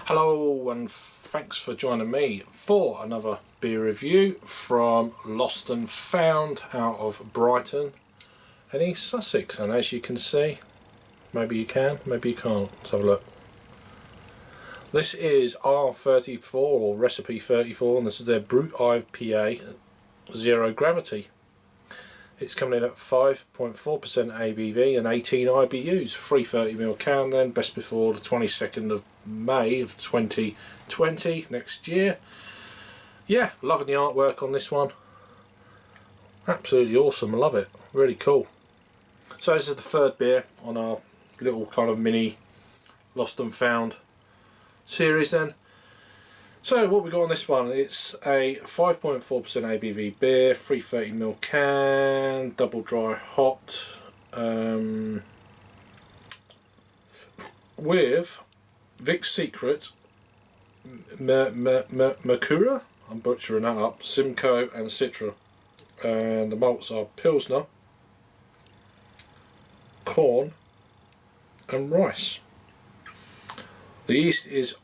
Hello and thanks for joining me for another beer review from Lost+Found out of Brighton in East Sussex. And as you can see, maybe you can, maybe you can't. Let's have a look. This is R34 or Recipe 34 and this is their Brut IPA Zero Gravity. It's coming in at 5.4% ABV and 18 IBUs, 330ml can then, best before the 22nd of May of 2020 next year. Yeah, loving the artwork on this one. Absolutely awesome, I love it, really cool. So this is the third beer on our little kind of mini Lost+Found series then. So what we got on this one, it's a 5.4% ABV beer, 330ml can, double dry hot, with Vic's Secret, Mercura, I'm butchering that up, Simcoe and Citra, and the malts are Pilsner, corn and rice. The yeast is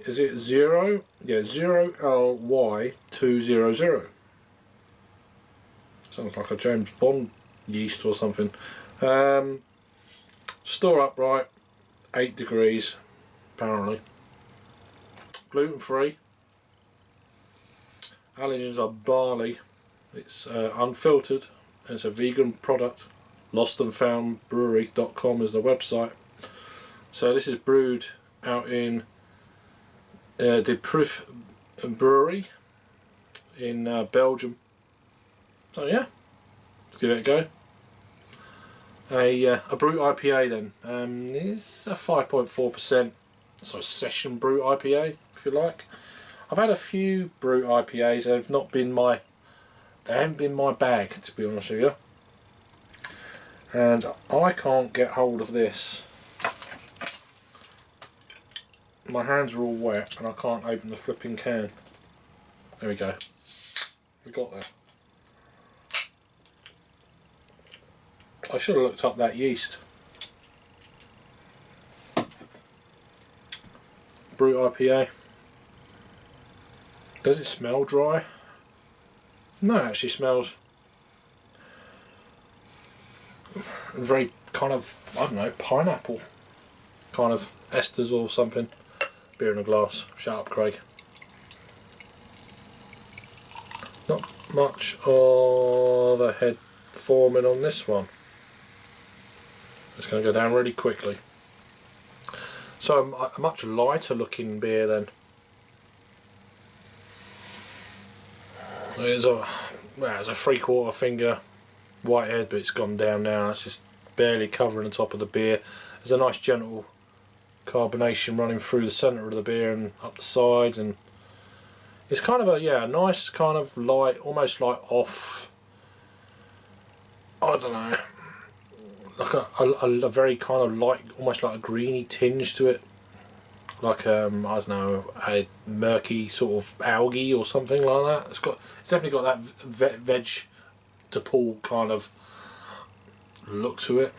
it 0? Yeah, 0LY200. Sounds like a James Bond yeast or something. Store upright, 8 degrees apparently. Gluten free. Allergens are barley. It's unfiltered. It's a vegan product. Lost+Found Brewery.com is the website. So this is brewed out in the Proef Brewery in Belgium. So yeah, let's give it a go. A Brut IPA then. It's a 5.4%, so session Brut IPA if you like. I've had a few Brut IPAs. They haven't been my bag, to be honest with you. And I can't get hold of this. My hands are all wet and I can't open the flipping can. There we go. We got there. I should have looked up that yeast. Brut IPA. Does it smell dry? No, it actually smells very kind of, I don't know, pineapple kind of esters or something. Beer in a glass. Shut up, Craig. Not much of a head forming on this one. It's going to go down really quickly. So a much lighter looking beer then. It's a 3/4 finger white head, but it's gone down now. It's just barely covering the top of the beer. There's a nice gentle carbonation running through the centre of the beer and up the sides, and it's kind of a nice kind of light, almost like off, I don't know, like a very kind of light, almost like a greeny tinge to it, like I don't know, a murky sort of algae or something like that. It's definitely got that vegetable kind of look to it.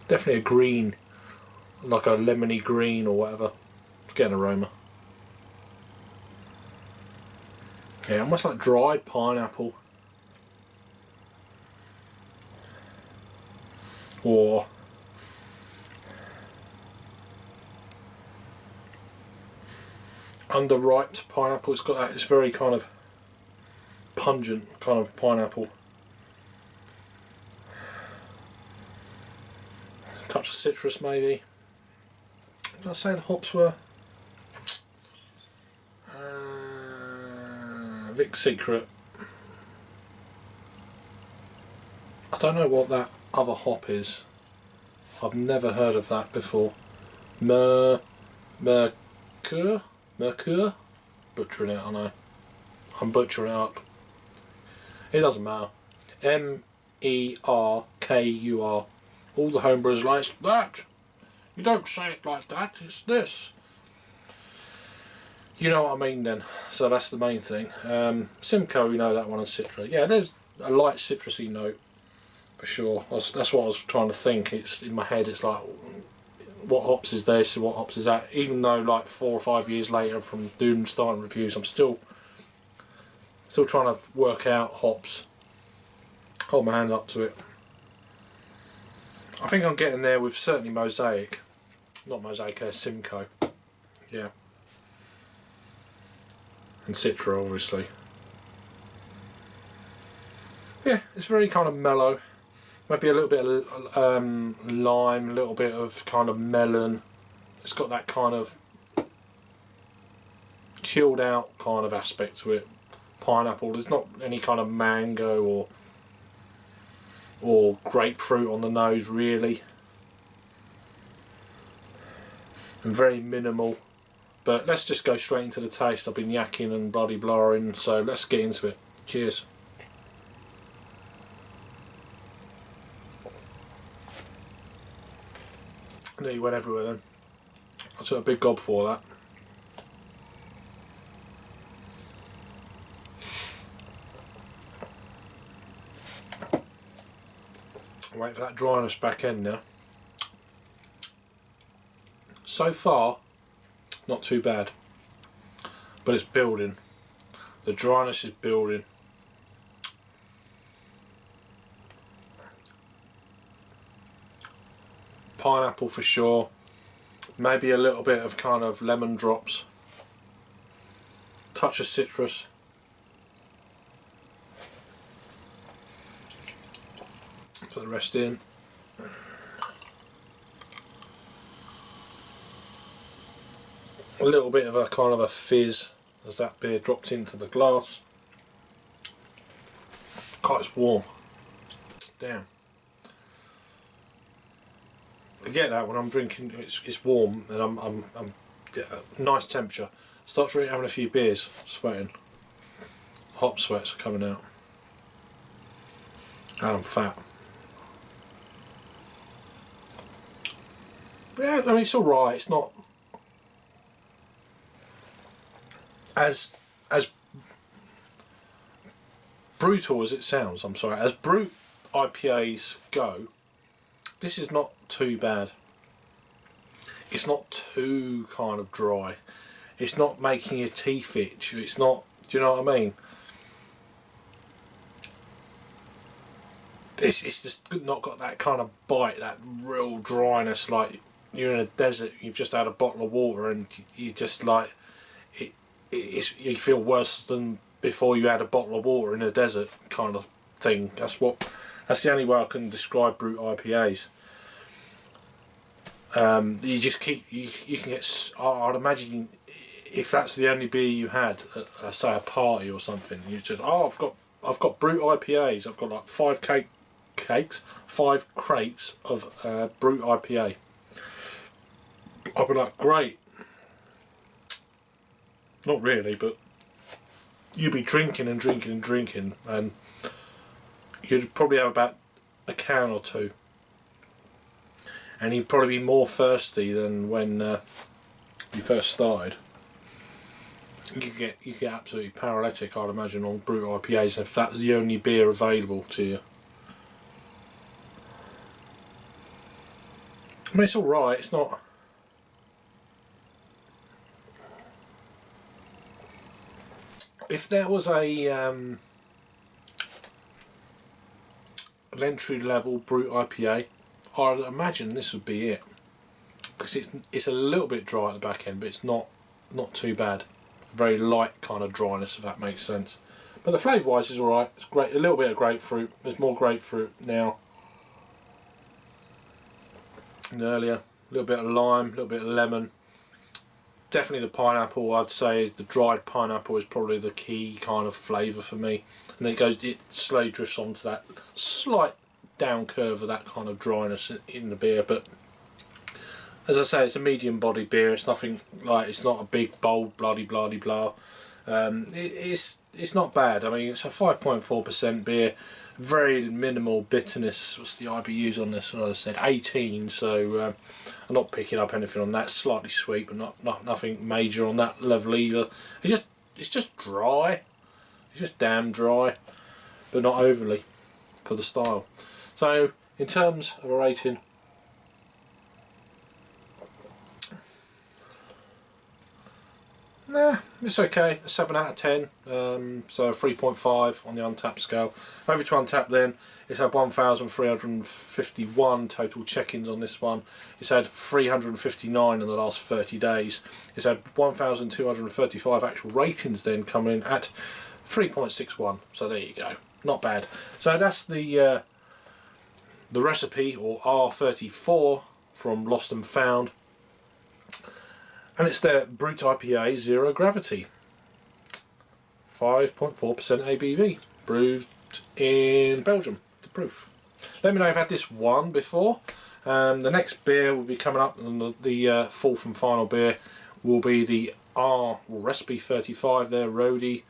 Definitely a green, like a lemony green or whatever. It's getting an aroma. Yeah, almost like dried pineapple. Or underripe pineapple. It's got that, it's very kind of pungent kind of pineapple. Touch of citrus maybe. Did I say the hops were? Vic's Secret. I don't know what that other hop is. I've never heard of that before. Mercure? Butchering it, I know. I'm butchering it up. It doesn't matter. MERKUR. All the homebrewers like, it's that. You don't say it like that, it's this. You know what I mean then. So that's the main thing. Simcoe, you know that one, and Citra. Yeah, there's a light citrusy note for sure. That's what I was trying to think. It's in my head. It's like what hops is this and what hops is that. Even though like 4 or 5 years later from doing starting reviews, I'm still trying to work out hops. Hold my hand up to it. I think I'm getting there with certainly Mosaic. Not Mosaic, Simcoe. Yeah. And Citra, obviously. Yeah, it's very kind of mellow. Maybe a little bit of lime, a little bit of kind of melon. It's got that kind of chilled out kind of aspect to it. Pineapple. There's not any kind of mango or grapefruit on the nose really. And very minimal. But let's just go straight into the taste. I've been yakking and bloody blahing, so let's get into it. Cheers. Nearly went everywhere then. I took a big gob for that. Wait for that dryness back in now. So far, not too bad, but it's building. The dryness is building. Pineapple for sure. Maybe a little bit of kind of lemon drops. Touch of citrus. Put the rest in. A little bit of a kind of a fizz as that beer dropped into the glass. God, it's warm. Damn. I get that when I'm drinking. It's warm and I'm yeah, nice temperature. Start really having a few beers, sweating. Hop sweats are coming out. And I'm fat. Yeah, I mean it's alright. It's not as brutal as it sounds. I'm sorry. As Brut IPAs go, this is not too bad. It's not too kind of dry. It's not making your teeth itch. It's not. Do you know what I mean? It's just not got that kind of bite, that real dryness. Like you're in a desert, you've just had a bottle of water, and you just like you feel worse than before you had a bottle of water in a desert kind of thing. That's the only way I can describe Brut IPAs. You just keep you can get. I'd imagine if that's the only beer you had at say a party or something, you just I've got Brut IPAs. I've got like 5 crates of Brut IPA. I'd be like, great. Not really, but you'd be drinking and drinking and drinking, and you'd probably have about a can or two, and you'd probably be more thirsty than when you first started. You get absolutely paralytic, I'd imagine, on Brut IPAs if that's the only beer available to you. I mean, it's all right. It's not. If there was an entry level Brut IPA, I'd imagine this would be it, because it's a little bit dry at the back end, but it's not too bad. Very light kind of dryness, if that makes sense. But the flavour wise is alright. It's great. A little bit of grapefruit. There's more grapefruit now than earlier. A little bit of lime, a little bit of lemon. Definitely the pineapple, I'd say, is the dried pineapple is probably the key kind of flavour for me. And then it slowly drifts onto that slight down curve of that kind of dryness in the beer. But as I say, it's a medium body beer. It's nothing like, it's not a big bold bloody blah. It's not bad. I mean, it's a 5.4% beer. Very minimal bitterness. What's the IBUs on this? As I said, 18. So I'm not picking up anything on that. Slightly sweet, but not nothing major on that level either. It's just dry. It's just damn dry, but not overly for the style. So in terms of a rating, It's okay, a 7 out of 10, so 3.5 on the Untapped scale. Over to Untapped then, it's had 1,351 total check-ins on this one. It's had 359 in the last 30 days. It's had 1,235 actual ratings then coming in at 3.61, so there you go, not bad. So that's the recipe, or R34 from Lost and Found. And it's their Brut IPA Zero Gravity, 5.4% ABV, brewed in Belgium, the proof. Let me know if you've had this one before. The next beer will be coming up, and the fourth and final beer will be the Recipe 35, their Roadie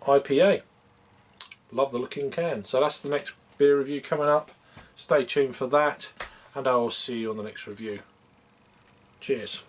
IPA. Love the looking can. So that's the next beer review coming up. Stay tuned for that, and I will see you on the next review. Cheers.